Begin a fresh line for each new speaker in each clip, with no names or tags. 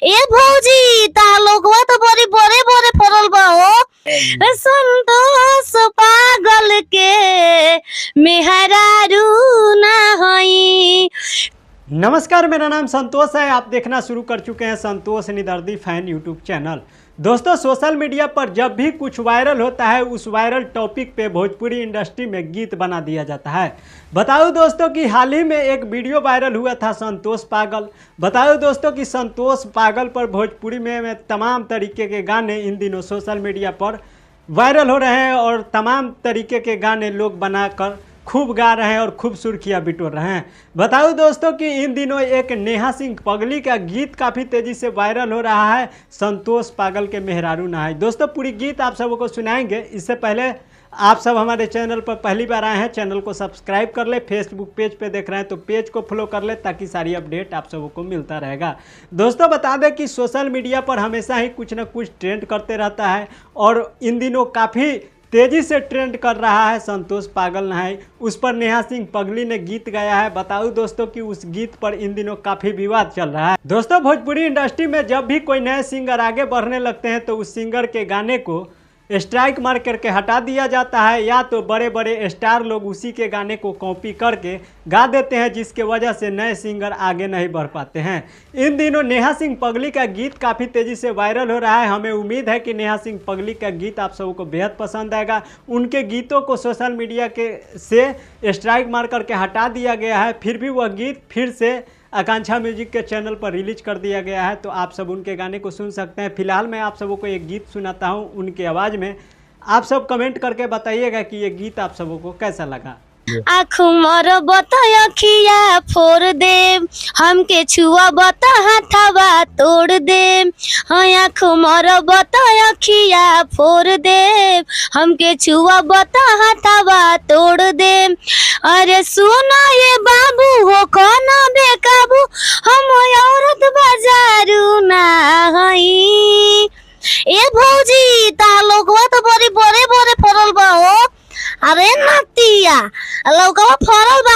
ए भौजी ता लोगवा तो बड़ी बड़े बड़े फरल बा हो। संतोष पागल के मेहरारू ना हई।
नमस्कार, मेरा नाम संतोष है। आप देखना शुरू कर चुके हैं संतोष निदर्दी फैन यूट्यूब चैनल। दोस्तों, सोशल मीडिया पर जब भी कुछ वायरल होता है उस वायरल टॉपिक पे भोजपुरी इंडस्ट्री में गीत बना दिया जाता है। बताओ दोस्तों कि हाल ही में एक वीडियो वायरल हुआ था संतोष पागल। बताओ दोस्तों कि संतोष पागल पर भोजपुरी में तमाम तरीके के गाने इन दिनों सोशल मीडिया पर वायरल हो रहे हैं और तमाम तरीके के गाने लोग बनाकर खूब गा रहे हैं और खूब सुर्खियाँ बिटोर रहे हैं। बताओ दोस्तों कि इन दिनों एक नेहा सिंह पगली का गीत काफ़ी तेज़ी से वायरल हो रहा है, संतोष पागल के मेहरारू ना है। दोस्तों, पूरी गीत आप सबों को सुनाएंगे। इससे पहले आप सब हमारे चैनल पर पहली बार आए हैं, चैनल को सब्सक्राइब कर ले। फेसबुक पेज पे देख रहे हैं तो पेज को फॉलो कर ले ताकि सारी अपडेट आप सबों को मिलता रहेगा। दोस्तों, बता दें कि सोशल मीडिया पर हमेशा ही कुछ ना कुछ ट्रेंड करते रहता है और इन दिनों काफ़ी तेजी से ट्रेंड कर रहा है संतोष पागल ना है। उस पर नेहा सिंह पगली ने गीत गाया है। बताऊं दोस्तों कि उस गीत पर इन दिनों काफ़ी विवाद चल रहा है। दोस्तों, भोजपुरी इंडस्ट्री में जब भी कोई नए सिंगर आगे बढ़ने लगते हैं तो उस सिंगर के गाने को स्ट्राइक मार करके हटा दिया जाता है, या तो बड़े बड़े स्टार लोग उसी के गाने को कॉपी करके गा देते हैं, जिसके वजह से नए सिंगर आगे नहीं बढ़ पाते हैं। इन दिनों नेहा सिंह पगली का गीत काफ़ी तेज़ी से वायरल हो रहा है। हमें उम्मीद है कि नेहा सिंह पगली का गीत आप सबों को बेहद पसंद आएगा। उनके गीतों को सोशल मीडिया के से स्ट्राइक मार करके हटा दिया गया है, फिर भी वह गीत फिर से आकांक्षा म्यूजिक के चैनल पर रिलीज कर दिया गया है, तो आप सब उनके गाने को सुन सकते हैं। फिलहाल मैं आप सबों को एक गीत सुनाता हूं उनके आवाज़ में। आप सब कमेंट करके बताइएगा कि ये गीत आप सबों को कैसा लगा।
आँख मर बतखिया फोड़ दे, हमके छुआ बता हाथवा तोड़ दे। हाँ, आँख मर बतखिया फोड़ दे, हमके छुआ बता हाथवा तोड़ दे। अरे सुना ये बाबू हो खाना बेकाबू, हम औरत बाजारू ना हई। ए भौजी ता लोगवा तो बड़ी बड़े बड़े फरल बा हो। अरे नतिया लौकवा फरल बा,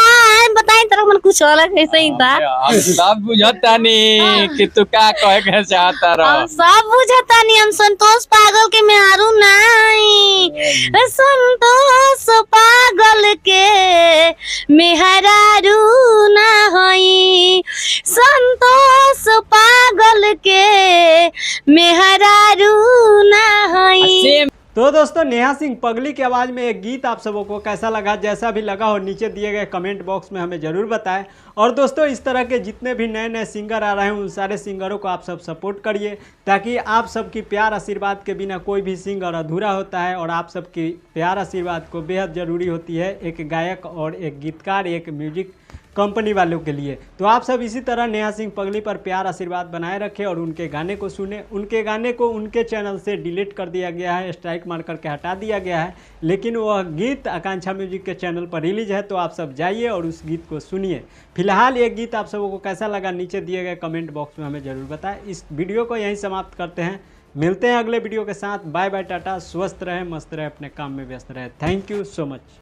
बताई तरह मन कुछ अलग ऐसे ही था।
हम सब बुझतानी कि तू का कहे के चाहता रह।
हम सब बुझतानी, हम संतोष पागल के मेहरारू नहीं। संतोष पागल के मेहरारू ना हई। संतोष पागल के मेहरारू ना हई।
तो दोस्तों, नेहा सिंह पगली की आवाज़ में एक गीत आप सबों को कैसा लगा? जैसा भी लगा हो नीचे दिए गए कमेंट बॉक्स में हमें ज़रूर बताएं। और दोस्तों, इस तरह के जितने भी नए नए सिंगर आ रहे हैं उन सारे सिंगरों को आप सब सपोर्ट करिए, ताकि आप सबकी प्यार आशीर्वाद के बिना कोई भी सिंगर अधूरा होता है और आप सबकी प्यार आशीर्वाद को बेहद ज़रूरी होती है एक गायक और एक गीतकार, एक म्यूजिक कंपनी वालों के लिए। तो आप सब इसी तरह नेहा सिंह पगली पर प्यार आशीर्वाद बनाए रखें और उनके गाने को सुने। उनके गाने को उनके चैनल से डिलीट कर दिया गया है, स्ट्राइक मार करके हटा दिया गया है, लेकिन वह गीत आकांक्षा म्यूजिक के चैनल पर रिलीज है, तो आप सब जाइए और उस गीत को सुनिए। फिलहाल ये गीत आप सबों को कैसा लगा नीचे दिए गए कमेंट बॉक्स में हमें ज़रूर बताएं। इस वीडियो को यहीं समाप्त करते हैं, मिलते हैं अगले वीडियो के साथ। बाय बाय, टाटा, स्वस्थ रहें, मस्त रहें, अपने काम में व्यस्त रहें। Thank you so much.